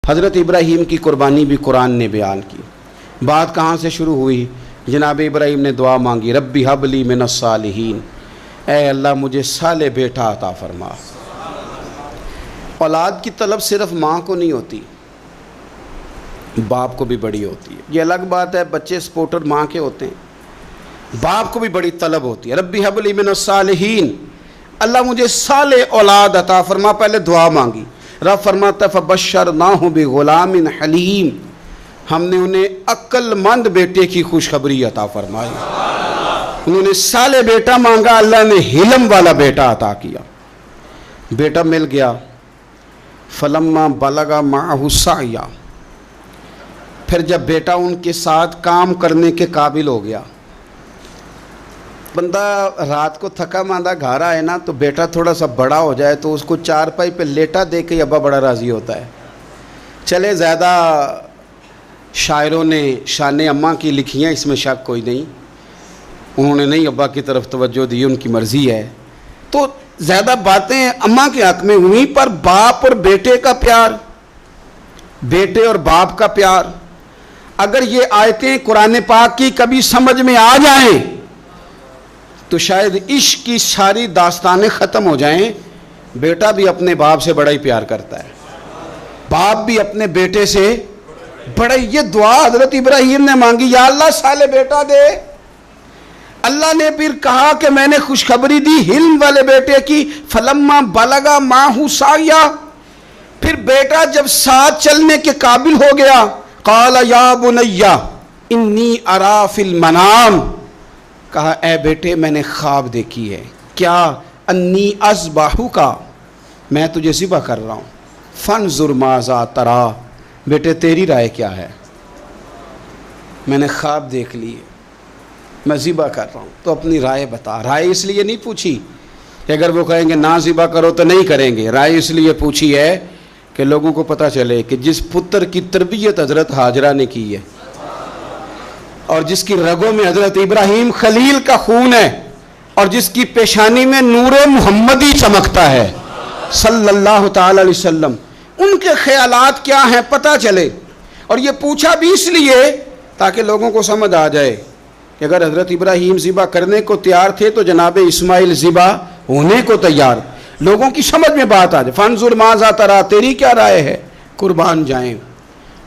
حضرت ابراہیم کی قربانی بھی قرآن نے بیان کی۔ بات کہاں سے شروع ہوئی؟ جناب ابراہیم نے دعا مانگی، ربی حب لی من الصالحین، اے اللہ مجھے صالح بیٹا عطا فرما۔ اولاد کی طلب صرف ماں کو نہیں ہوتی، باپ کو بھی بڑی ہوتی ہے۔ یہ الگ بات ہے، بچے سپورٹر ماں کے ہوتے ہیں، باپ کو بھی بڑی طلب ہوتی ہے۔ ربی حب لی من الصالحین، اللہ مجھے صالح اولاد عطا فرما۔ پہلے دعا مانگی، رب فرماتا فبشرناہ بغلام حلیم، ہم نے انہیں عقل مند بیٹے کی خوشخبری عطا فرمائی۔ انہوں نے صالح بیٹا مانگا، اللہ نے حلم والا بیٹا عطا کیا۔ بیٹا مل گیا۔ فلما بلغ معہ السعی، پھر جب بیٹا ان کے ساتھ کام کرنے کے قابل ہو گیا، بندہ رات کو تھکا ماندہ گھر آئے نا تو بیٹا تھوڑا سا بڑا ہو جائے تو اس کو چارپائی پہ لیٹا دے کے ابا بڑا راضی ہوتا ہے۔ چلے زیادہ شاعروں نے شان اماں کی لکھی ہیں، اس میں شک کوئی نہیں، انہوں نے نہیں ابا کی طرف توجہ دی، ان کی مرضی ہے، تو زیادہ باتیں اماں کے حق میں ہوئیں، پر باپ اور بیٹے کا پیار، بیٹے اور باپ کا پیار، اگر یہ آیتیں قرآن پاک کی کبھی سمجھ میں آ جائیں تو شاید عشق کی ساری داستانیں ختم ہو جائیں۔ بیٹا بھی اپنے باپ سے بڑا ہی پیار کرتا ہے، باپ بھی اپنے بیٹے سے بڑا ہی۔ یہ دعا حضرت ابراہیم نے مانگی، یا اللہ صالح بیٹا دے۔ اللہ نے پھر کہا کہ میں نے خوشخبری دی حلم والے بیٹے کی، فلما بلغ معہ السعی، پھر بیٹا جب ساتھ چلنے کے قابل ہو گیا، قال یا بنی انی ارا فی المنام، کہا اے بیٹے میں نے خواب دیکھی ہے، کیا؟ انی اذبحک، میں تجھے ذبح کر رہا ہوں، فانظر ماذا تری، بیٹے تیری رائے کیا ہے؟ میں نے خواب دیکھ لی، میں ذبح کر رہا ہوں، تو اپنی رائے بتا۔ رائے اس لیے نہیں پوچھی کہ اگر وہ کہیں گے نہ ذبح کرو تو نہیں کریں گے، رائے اس لیے پوچھی ہے کہ لوگوں کو پتہ چلے کہ جس پتر کی تربیت حضرت ہاجرہ نے کی ہے اور جس کی رگوں میں حضرت ابراہیم خلیل کا خون ہے اور جس کی پیشانی میں نور محمدی چمکتا ہے صلی اللہ تعالی علیہ وسلم، ان کے خیالات کیا ہیں پتہ چلے۔ اور یہ پوچھا بھی اس لیے تاکہ لوگوں کو سمجھ آ جائے کہ اگر حضرت ابراہیم ذبح کرنے کو تیار تھے تو جناب اسماعیل ذبح ہونے کو تیار، لوگوں کی سمجھ میں بات آ جائے۔ فانظر ماذا تری، تیری کیا رائے ہے؟ قربان جائیں۔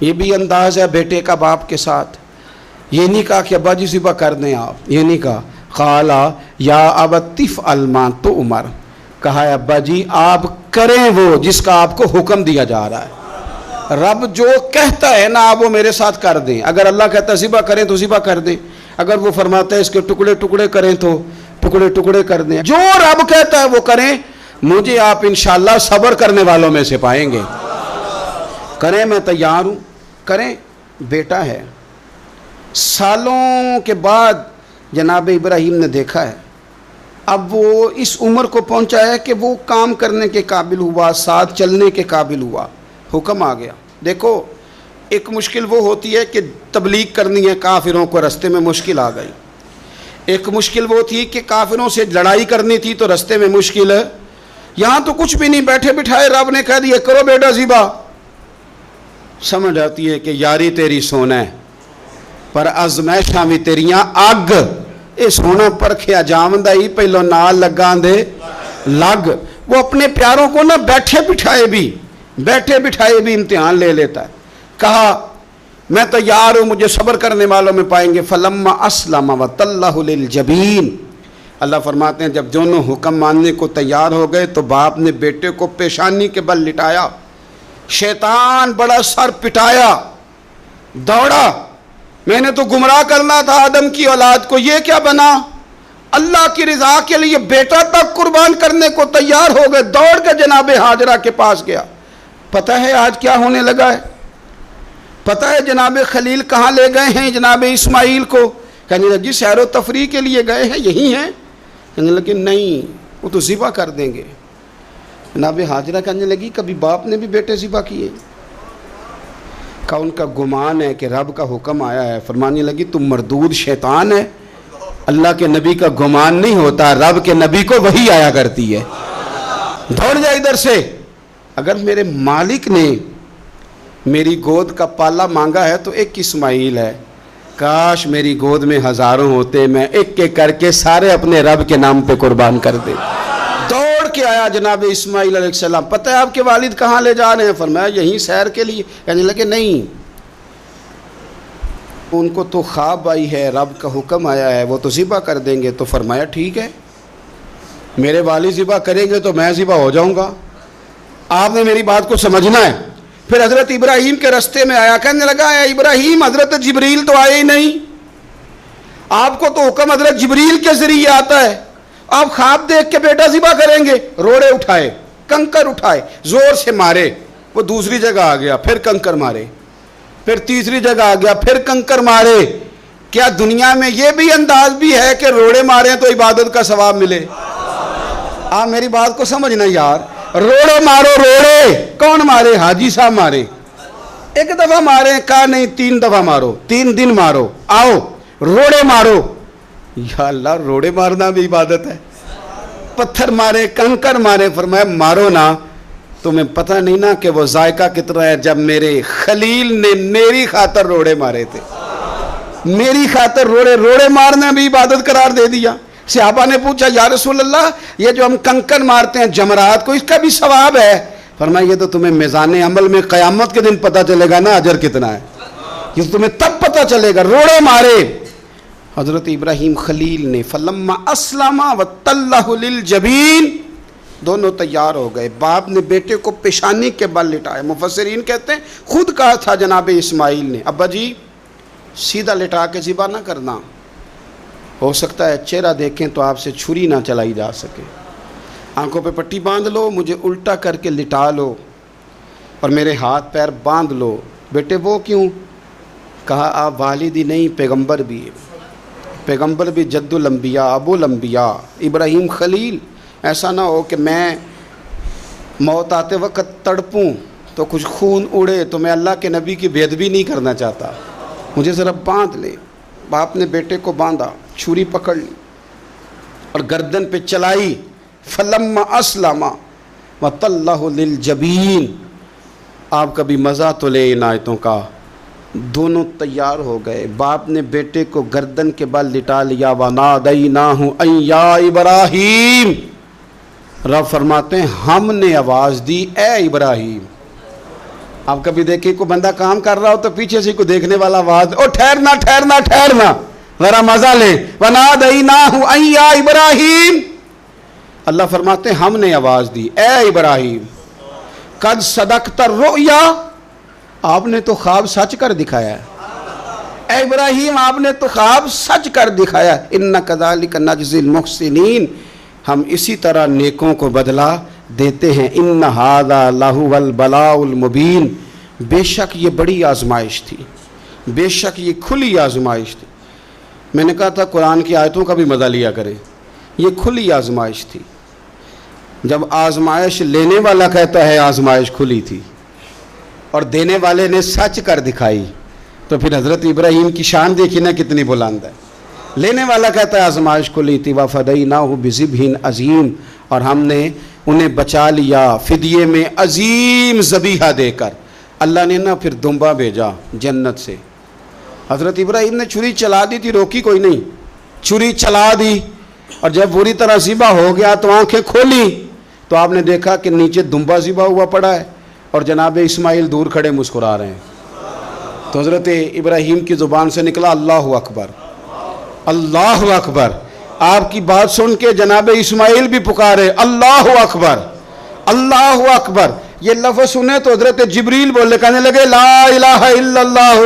یہ بھی انداز ہے بیٹے کا باپ کے ساتھ۔ یہ نہیں کہا کہ ابا جی ذبح کر دیں آپ، یہ نہیں کہا، قالا یا ابت افعل ما تؤمر، کہا ہے ابا جی آپ کریں وہ جس کا آپ کو حکم دیا جا رہا ہے۔ رب جو کہتا ہے نا آپ وہ میرے ساتھ کر دیں، اگر اللہ کہتا ہے ذبح کریں تو ذبح کر دیں، اگر وہ فرماتا ہے اس کے ٹکڑے ٹکڑے کریں تو ٹکڑے ٹکڑے کر دیں، جو رب کہتا ہے وہ کریں۔ مجھے آپ انشاءاللہ صبر کرنے والوں میں سے پائیں گے۔ کریں، میں تیار ہوں، کریں۔ بیٹا ہے، سالوں کے بعد جناب ابراہیم نے دیکھا ہے، اب وہ اس عمر کو پہنچا ہے کہ وہ کام کرنے کے قابل ہوا، ساتھ چلنے کے قابل ہوا، حکم آ گیا۔ دیکھو ایک مشکل وہ ہوتی ہے کہ تبلیغ کرنی ہے، کافروں کو رستے میں مشکل آ گئی۔ ایک مشکل وہ تھی کہ کافروں سے لڑائی کرنی تھی تو رستے میں مشکل ہے۔ یہاں تو کچھ بھی نہیں، بیٹھے بٹھائے رب نے کہہ دیا کرو بیٹا ذبح۔ سمجھ آتی ہے کہ یاری تیری سونا ہے پر ازمائشاں بھی تیریاں اگ، اے سونا پرکھیا جامدہ ہی پہلو نال لگان دے لگ۔ وہ اپنے پیاروں کو نہ بیٹھے بٹھائے بھی امتحان لے لیتا ہے۔ کہا میں تیار ہوں، مجھے صبر کرنے والوں میں پائیں گے۔ فلما اسلم وتلہ للجبین، اللہ فرماتے ہیں جب دونوں حکم ماننے کو تیار ہو گئے تو باپ نے بیٹے کو پیشانی کے بل لٹایا، شیطان بڑا سر پٹایا، دوڑا، میں نے تو گمراہ کرنا تھا آدم کی اولاد کو، یہ کیا بنا؟ اللہ کی رضا کے لیے بیٹا تک قربان کرنے کو تیار ہو گئے، دوڑ کے جناب ہاجرہ کے پاس گیا۔ پتہ ہے آج کیا ہونے لگا ہے؟ پتہ ہے جناب خلیل کہاں لے گئے ہیں جناب اسماعیل کو؟ کہنے لگی سیر و تفریح کے لیے گئے ہیں، یہی ہیں؟ کہنے لگی نہیں، وہ تو ذبح کر دیں گے۔ جناب ہاجرہ کہنے لگی کبھی باپ نے بھی بیٹے ذبح کیے؟ کہا ان کا گمان ہے کہ رب کا حکم آیا ہے۔ فرمانے لگی تم مردود شیطان ہے، اللہ کے نبی کا گمان نہیں ہوتا، رب کے نبی کو وحی آیا کرتی ہے۔ دوڑ جائے ادھر سے، اگر میرے مالک نے میری گود کا پالا مانگا ہے تو ایک اسماعیل ہے، کاش میری گود میں ہزاروں ہوتے، میں ایک ایک کر کے سارے اپنے رب کے نام پہ قربان کر دے۔ دوڑ کے آیا جناب اسماعیل علیہ السلام، پتہ ہے آپ کے والد کہاں لے جا رہے ہیں؟ فرمایا یہیں سیر کے لیے۔ کہنے لگے نہیں، ان کو تو خواب آئی ہے، رب کا حکم آیا ہے، وہ تو ذبح کر دیں گے۔ تو فرمایا ٹھیک ہے، میرے والد ذبح کریں گے تو میں ذبح ہو جاؤں گا، آپ نے میری بات کو سمجھنا ہے۔ پھر حضرت ابراہیم کے رستے میں آیا، کہنے لگا اے ابراہیم، حضرت جبریل تو آئے ہی نہیں، آپ کو تو حکم حضرت جبریل کے ذریعے آتا ہے، آپ خواب دیکھ کے بیٹا ذبح کریں گے؟ روڑے اٹھائے، کنکر اٹھائے، زور سے مارے، وہ دوسری جگہ آ گیا، پھر کنکر مارے، پھر تیسری جگہ آ گیا، پھر کنکر مارے۔ کیا دنیا میں یہ بھی انداز بھی ہے کہ روڑے ماریں تو عبادت کا ثواب ملے؟ آپ میری بات کو سمجھنا یار، روڑے مارو، روڑے کون مارے؟ حاجی صاحب مارے، ایک دفعہ مارے، کہا نہیں 3 دفعہ مارو، 3 دن مارو، آؤ روڑے مارو۔ یا اللہ، روڑے مارنا بھی عبادت ہے؟ پتھر مارے، کنکر مارے، فرمایا مارو نا، تمہیں پتہ نہیں نا کہ وہ ذائقہ کتنا ہے جب میرے خلیل نے میری خاطر روڑے مارے تھے، میری خاطر روڑے مارنا بھی عبادت قرار دے دیا۔ صحابہ نے پوچھا یا رسول اللہ، یہ جو ہم کنکر مارتے ہیں جمرات کو، اس کا بھی ثواب ہے؟ فرمایا یہ تو تمہیں میزان عمل میں قیامت کے دن پتہ چلے گا نا اجر کتنا ہے، یہ تمہیں تب پتہ چلے گا۔ روڑے مارے حضرت ابراہیم خلیل نے، فلما اسلم وتلہ للجبین، دونوں تیار ہو گئے، باپ نے بیٹے کو پیشانی کے بل لٹایا۔ مفسرین کہتے ہیں خود کہا تھا جناب اسماعیل نے، ابا جی سیدھا لٹا کے ذبح نہ کرنا، ہو سکتا ہے چہرہ دیکھیں تو آپ سے چھری نہ چلائی جا سکے، آنکھوں پہ پٹی باندھ لو، مجھے الٹا کر کے لٹا لو اور میرے ہاتھ پیر باندھ لو۔ بیٹے وہ کیوں؟ کہا آپ والد ہی نہیں، پیغمبر بھی، پیغمبر بھی جد الانبیاء، ابو الانبیاء ابراہیم خلیل۔ ایسا نہ ہو کہ میں موت آتے وقت تڑپوں تو کچھ خون اڑے، تو میں اللہ کے نبی کی بے ادبی نہیں کرنا چاہتا، مجھے ذرا باندھ لے۔ باپ نے بیٹے کو باندھا، چھری پکڑ لی اور گردن پہ چلائی، فلما اسلم وتلہ للجبین۔ آپ کبھی مزہ تو لے ان آیتوں کا، دونوں تیار ہو گئے، باپ نے بیٹے کو گردن کے بل لٹا لیا، وَنَادَيْنَاهُ أَن يَا إِبْرَاهِيمُ، رب فرماتے ہیں ہم نے آواز دی اے ابراہیم۔ آپ کبھی دیکھیں کوئی بندہ کام کر رہا ہو تو پیچھے سے کوئی دیکھنے والا آواز، او ٹھہرنا ٹھہرنا ٹھہرنا، ذرا مزہ لے، وَنَادَيْنَاهُ أَن يَا إِبْرَاهِيمُ، اللہ فرماتے ہیں ہم نے آواز دی اے ابراہیم، قد صدقت الرؤیا، آپ نے تو خواب سچ کر دکھایا ہے، اے ابراہیم آپ نے تو خواب سچ کر دکھایا، اِنَّ كَذَلِكَ نَجْزِي الْمُحْسِنِينَ، ہم اسی طرح نیکوں کو بدلہ دیتے ہیں، اِنَّ هَذَا لَهُوَ الْبَلَاءُ الْمُبِينُ، بے شک یہ بڑی آزمائش تھی، بے شک یہ کھلی آزمائش تھی۔ میں نے کہا تھا قرآن کی آیتوں کا بھی مزہ لیا کرے، یہ کھلی آزمائش تھی۔ جب آزمائش لینے والا کہتا ہے آزمائش کھلی تھی اور دینے والے نے سچ کر دکھائی، تو پھر حضرت ابراہیم کی شان دیکھی نا کتنی بلند ہے۔ لینے والا کہتا ہے آزمائش کھلی تھی، وَفَدَيْنَاهُ بِذِبْحٍ عَظِيمٍ، اور ہم نے انہیں بچا لیا فدیے میں عظیم ذبیحہ دے کر۔ اللہ نے نا پھر دمبا بھیجا جنت سے، حضرت ابراہیم نے چھری چلا دی تھی، روکی کوئی نہیں، چھری چلا دی، اور جب پوری طرح ذبح ہو گیا تو آنکھیں کھولی تو آپ نے دیکھا کہ نیچے دمبا ذبح ہوا پڑا ہے اور جناب اسماعیل دور کھڑے مسکرا رہے ہیں۔ تو حضرت ابراہیم کی زبان سے نکلا اللہ اکبر، اللہ اکبر۔ آپ کی بات سن کے جناب اسماعیل بھی پکارے اللہ اکبر، اللہ اکبر۔ یہ لفظ سنے تو حضرت جبریل بولے، کہنے لگے لا الہ الا اللہ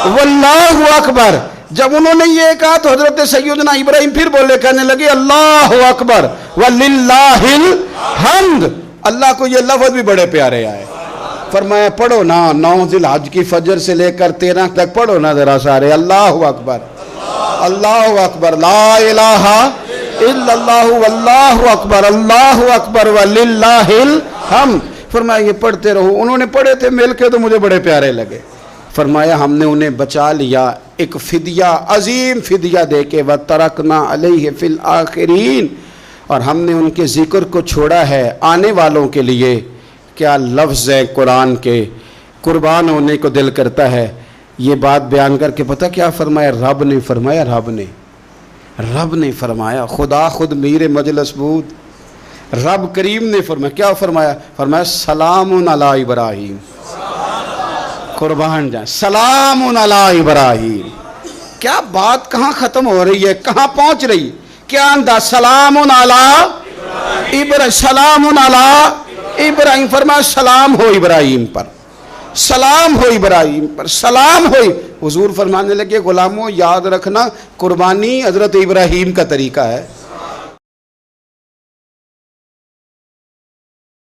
واللہ اکبر۔ جب انہوں نے یہ کہا تو حضرت سیدنا ابراہیم پھر بولے، کہنے لگے اللہ اکبر وللہ الحمد۔ اللہ کو یہ لفظ بھی بڑے پیارے آئے، فرمایا پڑھو نا 9 ذی الحج کی فجر سے لے کر 13 تک پڑھو نا ذرا سارے، اللہ اکبر اللہ اکبر، لا الہ الا اللہ واللہ اکبر، اللہ اکبر وللہ الحمد۔ فرمایا یہ پڑھتے رہو۔ انہوں نے پڑھے تھے مل کے تو مجھے بڑے پیارے لگے۔ فرمایا ہم نے انہیں بچا لیا ایک فدیہ، عظیم فدیہ دے کے، وَتَرَكْنَا عَلَيْهِ فِي الْآخِرِينَ، اور ہم نے ان کے ذکر کو چھوڑا ہے آنے والوں کے لیے۔ کیا لفظ ہے قرآن کے، قربان ہونے کو دل کرتا ہے. یہ بات بیان کر کے پتہ کیا فرمایا؟ رب نے فرمایا خدا خود میر مجلس بود، رب کریم نے فرمایا. کیا فرمایا؟ فرمایا سلام علی ابراہیم. قربان جائیں، سلام علی ابراہیم. کیا بات کہاں ختم ہو رہی ہے، کہاں پہنچ رہی؟ کیا انداز؟ سلام علی ابراہیم، سلام علی ابراہیم. فرمایا سلام ہو ابراہیم پر، سلام ہو ابراہیم پر، سلام ہو. حضور فرمانے لگے غلاموں یاد رکھنا قربانی حضرت ابراہیم کا طریقہ ہے.